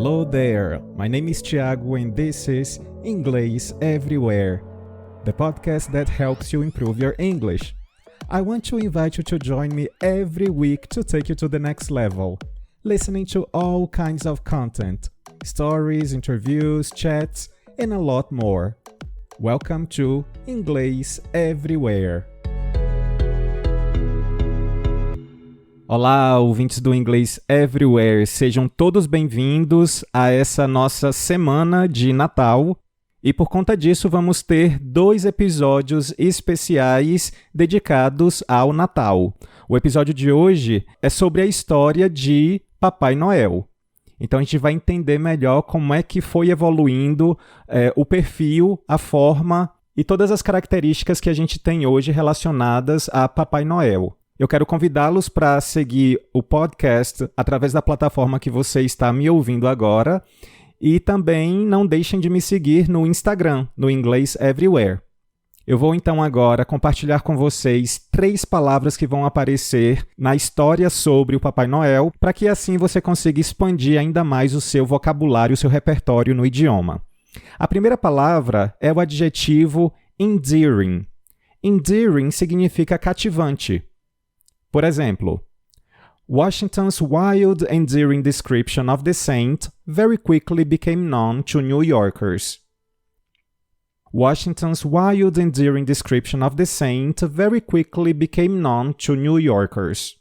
Hello there, my name is Thiago and this is Inglês Everywhere, the podcast that helps you improve your English. I want to invite you to join me every week to take you to the next level, listening to all kinds of content, stories, interviews, chats, and a lot more. Welcome to Inglês Everywhere. Olá, ouvintes do Inglês Everywhere, sejam todos bem-vindos a essa nossa semana de Natal. E por conta disso, vamos ter 2 episódios especiais dedicados ao Natal. O episódio de hoje é sobre a história de Papai Noel. Então a gente vai entender melhor como é que foi evoluindo o perfil, a forma e todas as características que a gente tem hoje relacionadas a Papai Noel. Eu quero convidá-los para seguir o podcast através da plataforma que você está me ouvindo agora e também não deixem de me seguir no Instagram, no Inglês Everywhere. Eu vou então agora compartilhar com vocês 3 palavras que vão aparecer na história sobre o Papai Noel, para que assim você consiga expandir ainda mais o seu vocabulário, o seu repertório no idioma. A primeira palavra é o adjetivo endearing. Endearing significa cativante. Por exemplo, Washington's wild, endearing description of the saint very quickly became known to New Yorkers. Washington's wild, endearing description of the saint very quickly became known to New Yorkers.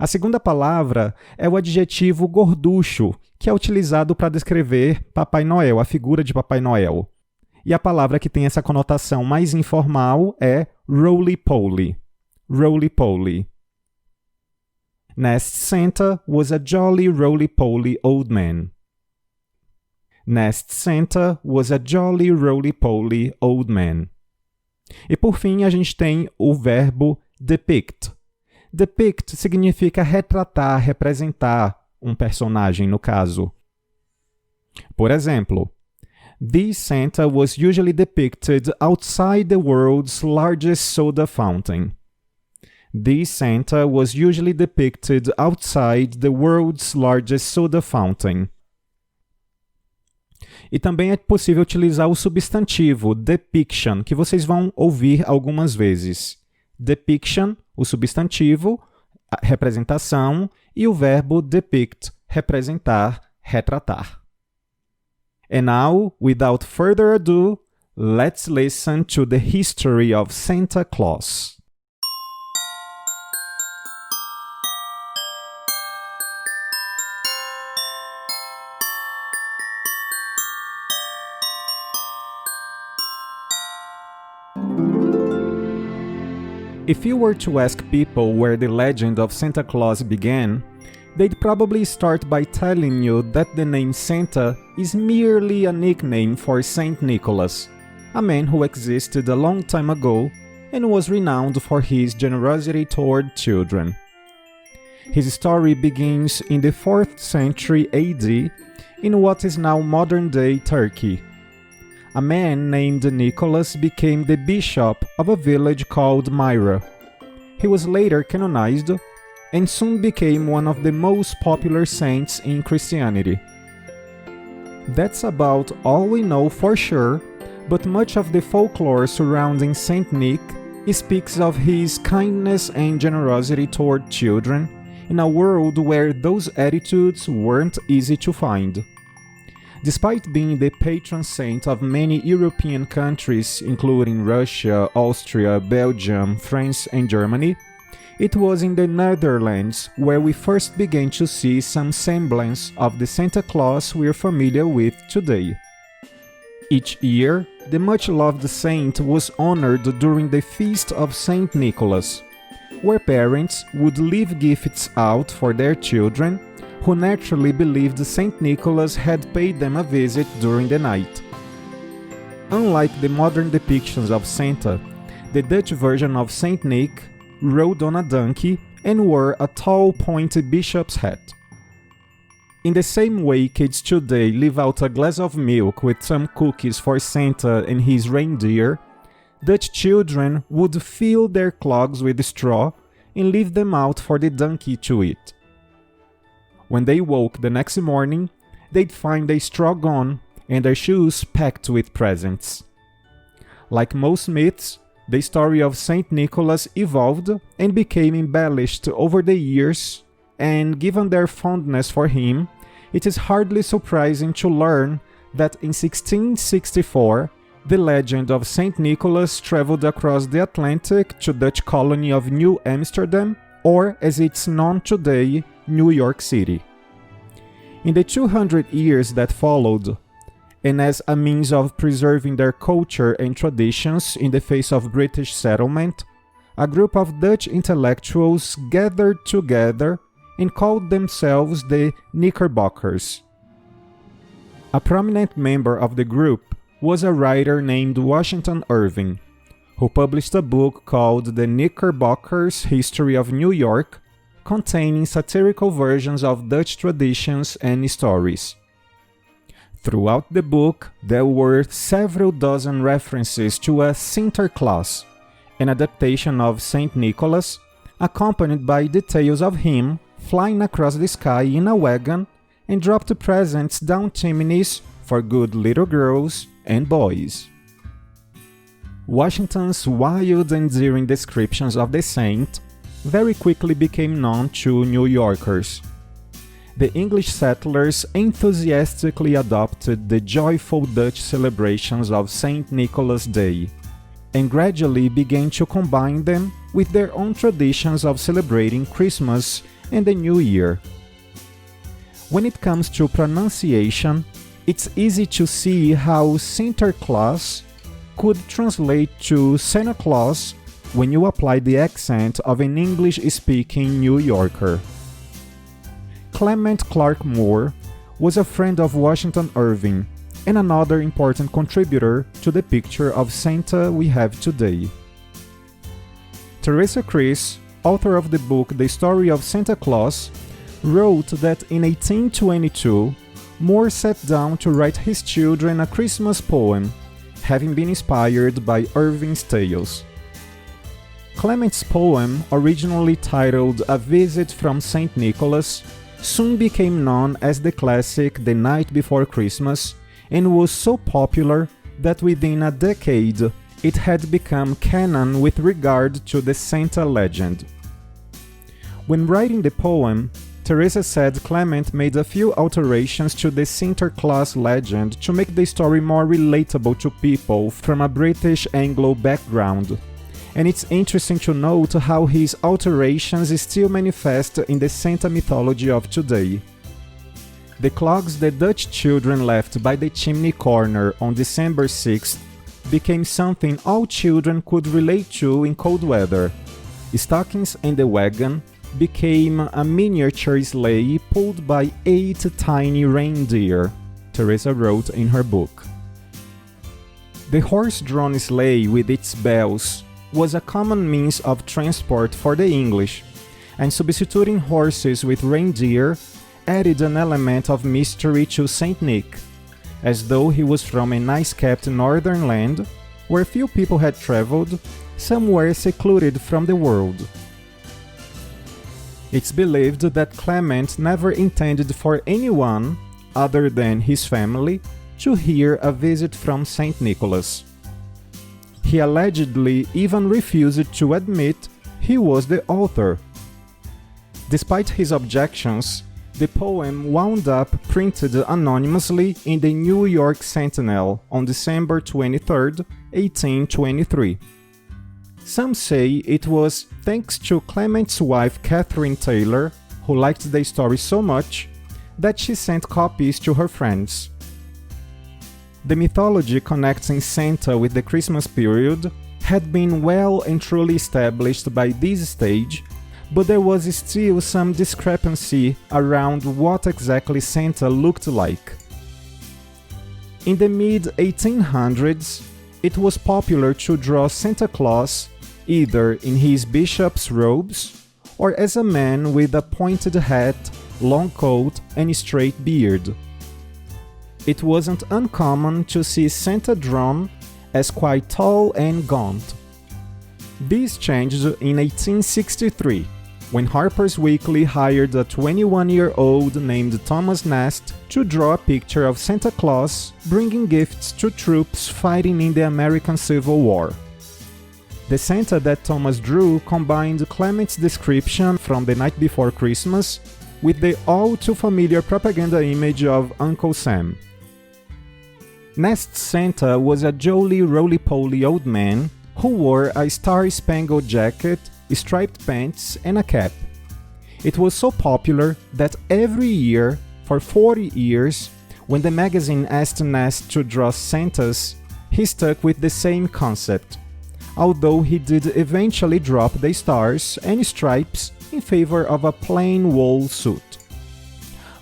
A segunda palavra é o adjetivo gorducho, que é utilizado para descrever Papai Noel, a figura de Papai Noel. E a palavra que tem essa conotação mais informal é roly-poly. Roly-poly. Neste Santa was a jolly roly-poly old man. Neste Santa was a jolly roly-poly old man. E por fim, a gente tem o verbo depict. Depict significa retratar, representar um personagem, no caso. Por exemplo, this Santa was usually depicted outside the world's largest soda fountain. This Santa was usually depicted outside the world's largest soda fountain. E também é possível utilizar o substantivo depiction, que vocês vão ouvir algumas vezes. Depiction, o substantivo, a representação, e o verbo depict, representar, retratar. And now, without further ado, let's listen to the history of Santa Claus. If you were to ask people where the legend of Santa Claus began, they'd probably start by telling you that the name Santa is merely a nickname for Saint Nicholas, a man who existed a long time ago and was renowned for his generosity toward children. His story begins in the 4th century AD in what is now modern-day Turkey. A man named Nicholas became the bishop of a village called Myra. He was later canonized and soon became one of the most popular saints in Christianity. That's about all we know for sure, but much of the folklore surrounding Saint Nick speaks of his kindness and generosity toward children in a world where those attitudes weren't easy to find. Despite being the patron saint of many European countries, including Russia, Austria, Belgium, France, and Germany, it was in the Netherlands where we first began to see some semblance of the Santa Claus we're familiar with today. Each year, the much-loved saint was honored during the feast of Saint Nicholas, where parents would leave gifts out for their children who naturally believed Saint Nicholas had paid them a visit during the night. Unlike the modern depictions of Santa, the Dutch version of Saint Nick rode on a donkey and wore a tall pointed bishop's hat. In the same way kids today leave out a glass of milk with some cookies for Santa and his reindeer, Dutch children would fill their clogs with straw and leave them out for the donkey to eat. When they woke the next morning, they'd find a straw gone and their shoes packed with presents. Like most myths, the story of Saint Nicholas evolved and became embellished over the years, and given their fondness for him, it is hardly surprising to learn that in 1664, the legend of Saint Nicholas traveled across the Atlantic to Dutch colony of New Amsterdam, or as it's known today, New York City. In the 200 years that followed, and as a means of preserving their culture and traditions in the face of British settlement, a group of Dutch intellectuals gathered together and called themselves the Knickerbockers. A prominent member of the group was a writer named Washington Irving, who published a book called The Knickerbockers' History of New York, containing satirical versions of Dutch traditions and stories. Throughout the book, there were several dozen references to a Sinterklaas, an adaptation of Saint Nicholas, accompanied by details of him flying across the sky in a wagon and dropped presents down chimneys for good little girls and boys. Washington's wild and endearing descriptions of the saint very quickly became known to New Yorkers. The English settlers enthusiastically adopted the joyful Dutch celebrations of St. Nicholas Day, and gradually began to combine them with their own traditions of celebrating Christmas and the New Year. When it comes to pronunciation, it's easy to see how Sinterklaas could translate to Santa Claus when you apply the accent of an English-speaking New Yorker. Clement Clark Moore was a friend of Washington Irving and another important contributor to the picture of Santa we have today. Teresa Chris, author of the book The Story of Santa Claus, wrote that in 1822, Moore sat down to write his children a Christmas poem, having been inspired by Irving's tales. Clement's poem, originally titled A Visit from St. Nicholas, soon became known as the classic The Night Before Christmas, and was so popular that within a decade it had become canon with regard to the Santa legend. When writing the poem, Teresa said Clement made a few alterations to the Sinterklaas legend to make the story more relatable to people from a British Anglo background, and it's interesting to note how his alterations still manifest in the Santa mythology of today. The clogs the Dutch children left by the chimney corner on December 6th became something all children could relate to in cold weather. Stockings and the wagon became a miniature sleigh pulled by 8 tiny reindeer, Teresa wrote in her book. The horse-drawn sleigh with its bells was a common means of transport for the English, and substituting horses with reindeer added an element of mystery to Saint Nick, as though he was from a nice-kept northern land where few people had traveled, somewhere secluded from the world. It's believed that Clement never intended for anyone, other than his family, to hear a visit from Saint Nicholas. He allegedly even refused to admit he was the author. Despite his objections, the poem wound up printed anonymously in the New York Sentinel on December 23, 1823. Some say it was thanks to Clement's wife Catherine Taylor, who liked the story so much, that she sent copies to her friends. The mythology connecting Santa with the Christmas period had been well and truly established by this stage, but there was still some discrepancy around what exactly Santa looked like. In the mid-1800s, it was popular to draw Santa Claus either in his bishop's robes or as a man with a pointed hat, long coat, and straight beard. It wasn't uncommon to see Santa drawn as quite tall and gaunt. This changed in 1863, when Harper's Weekly hired a 21-year-old named Thomas Neste to draw a picture of Santa Claus bringing gifts to troops fighting in the American Civil War. The Santa that Thomas drew combined Clement's description from The Night Before Christmas with the all-too-familiar propaganda image of Uncle Sam. Neste's Santa was a jolly, roly-poly old man who wore a star-spangled jacket, striped pants, and a cap. It was so popular that every year, for 40 years, when the magazine asked Neste to draw Santas, he stuck with the same concept, although he did eventually drop the stars and stripes in favor of a plain wool suit.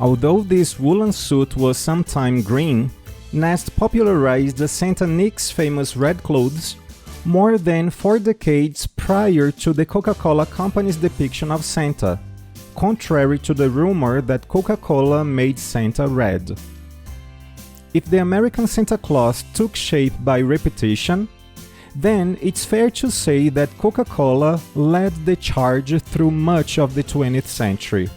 Although this woolen suit was sometime green, Neste popularized Santa Nick's famous red clothes more than 4 decades prior to the Coca-Cola company's depiction of Santa, contrary to the rumor that Coca-Cola made Santa red. If the American Santa Claus took shape by repetition, then it's fair to say that Coca-Cola led the charge through much of the 20th century,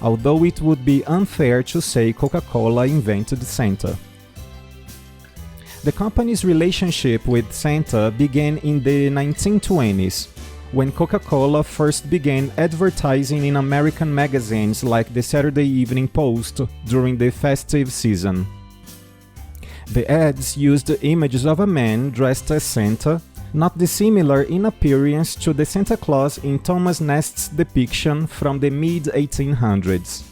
although it would be unfair to say Coca-Cola invented Santa. The company's relationship with Santa began in the 1920s, when Coca-Cola first began advertising in American magazines like the Saturday Evening Post during the festive season. The ads used images of a man dressed as Santa, not dissimilar in appearance to the Santa Claus in Thomas Neste's depiction from the mid-1800s.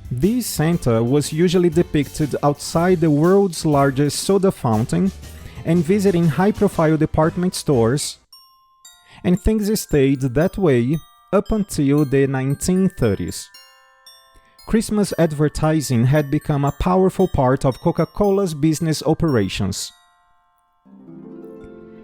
This Santa was usually depicted outside the world's largest soda fountain and visiting high-profile department stores, and things stayed that way up until the 1930s. Christmas advertising had become a powerful part of Coca-Cola's business operations.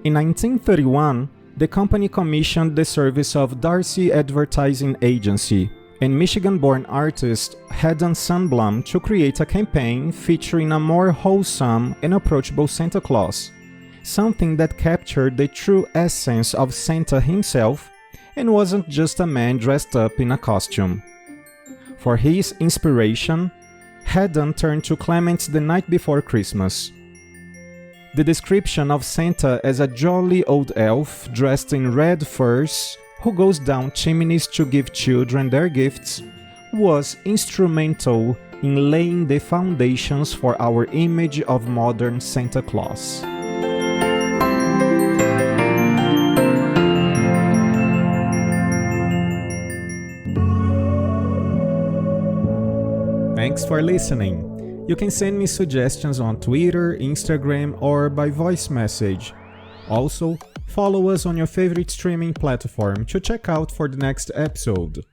In 1931, the company commissioned the service of Darcy Advertising Agency and Michigan-born artist Haddon Sundblom to create a campaign featuring a more wholesome and approachable Santa Claus, something that captured the true essence of Santa himself and wasn't just a man dressed up in a costume. For his inspiration, Haddon turned to Clement's The Night Before Christmas. The description of Santa as a jolly old elf dressed in red furs who goes down chimneys to give children their gifts was instrumental in laying the foundations for our image of modern Santa Claus. Thanks for listening. You can send me suggestions on Twitter, Instagram, or by voice message. Also, follow us on your favorite streaming platform to check out for the next episode.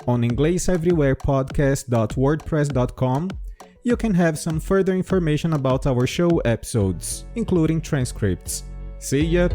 On ingleseverywherepodcast.wordpress.com, you can have some further information about our show episodes, including transcripts. See ya!